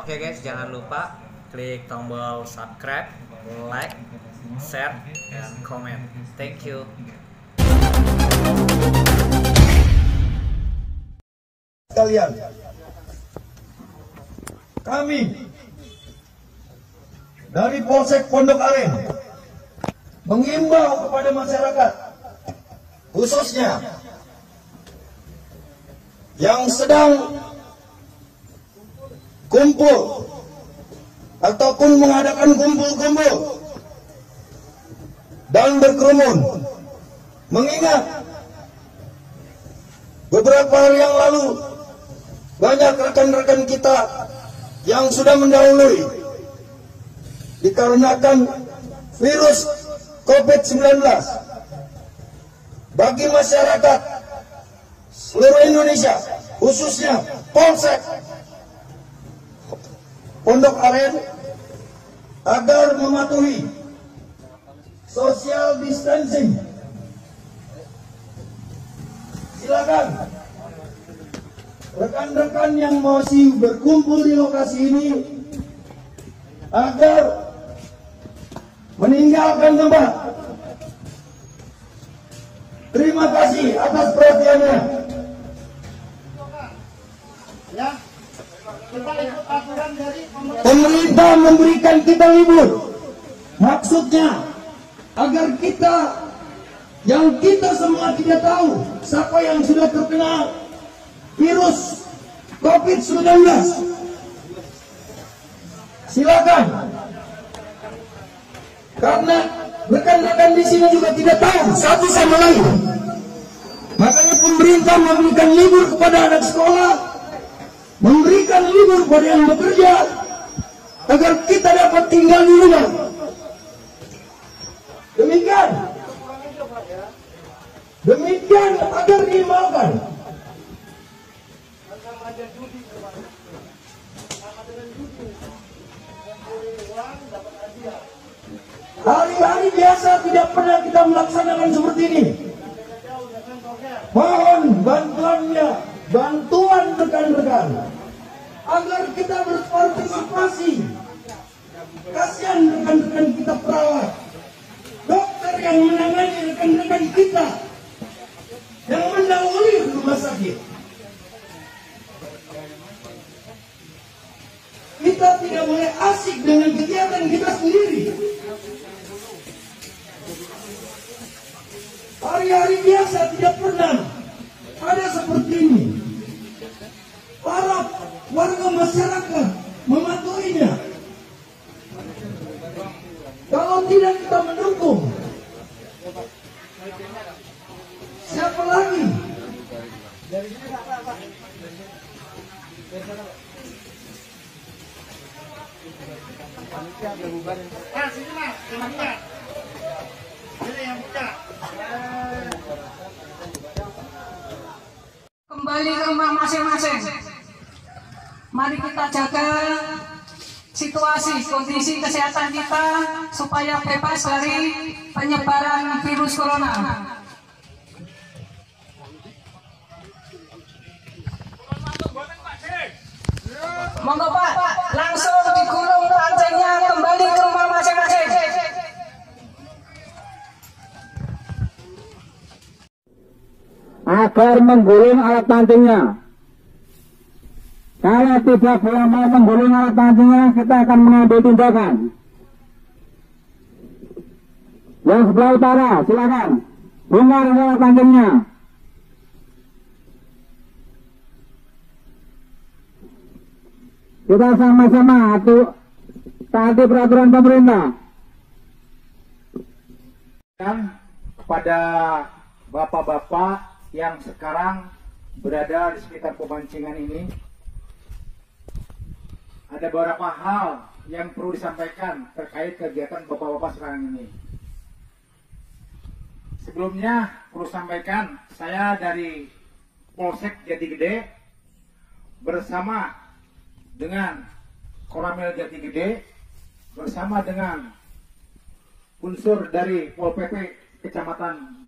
Oke guys, jangan lupa klik tombol subscribe, like, share, dan komen. Thank you. Kalian, kami dari Polsek Pondok Aren mengimbau kepada masyarakat, khususnya yang sedang kumpul ataupun mengadakan kumpul-kumpul dan berkerumun, mengingat beberapa hari yang lalu banyak rekan-rekan kita yang sudah mendahului dikarenakan virus COVID-19. Bagi masyarakat seluruh Indonesia, khususnya Polsek Pondok Aren, agar mematuhi social distancing. Silakan rekan-rekan yang masih berkumpul di lokasi ini agar meninggalkan tempat. Terima kasih atas perhatiannya. Ya, kita ikut aturan dari pemerintah memberikan kita libur. Maksudnya agar kita semua tidak tahu siapa yang sudah terkena virus COVID-19. Silakan, karena rekan-rekan di sini juga tidak tahu satu sama lain. Makanya pemerintah memberikan libur kepada anak sekolah, memberikan libur kepada yang bekerja, agar kita dapat tinggal di rumah. Demikian agar dimakan. Hari-hari biasa tidak pernah kita melaksanakan seperti ini. Mohon bantuan rekan-rekan agar kita berpartisipasi. Kasihan rekan-rekan kita perawat, dokter yang menangani rekan-rekan kita yang mendahului rumah sakit. Kita tidak boleh asik dengan kegiatan kita sendiri. Hari-hari biasa tidak pernah ada seperti ini. Para warga masyarakat mematuhinya. Kalau tidak kita mendukung, siapa lagi? Kembali ke rumah masing-masing. Mari kita jaga situasi, kondisi kesehatan kita supaya bebas dari penyebaran virus corona. Monggo Pak, langsung digulung pancingnya kembali ke rumah masing-masing. Agar menggulung alat pancingnya. Kalau tidak boleh mau menggulung alat pancingnya, kita akan mengambil tindakan. Yang sebelah utara, silakan bongkar alat pancingnya. Kita sama-sama taati peraturan pemerintah. Kepada bapak-bapak yang sekarang berada di sekitar pemancingan ini, ada beberapa hal yang perlu disampaikan terkait kegiatan bapak-bapak sekarang ini. Sebelumnya perlu sampaikan, saya dari Polsek Jati Gede bersama dengan Koramil Jati Gede bersama dengan unsur dari Pol PP Kecamatan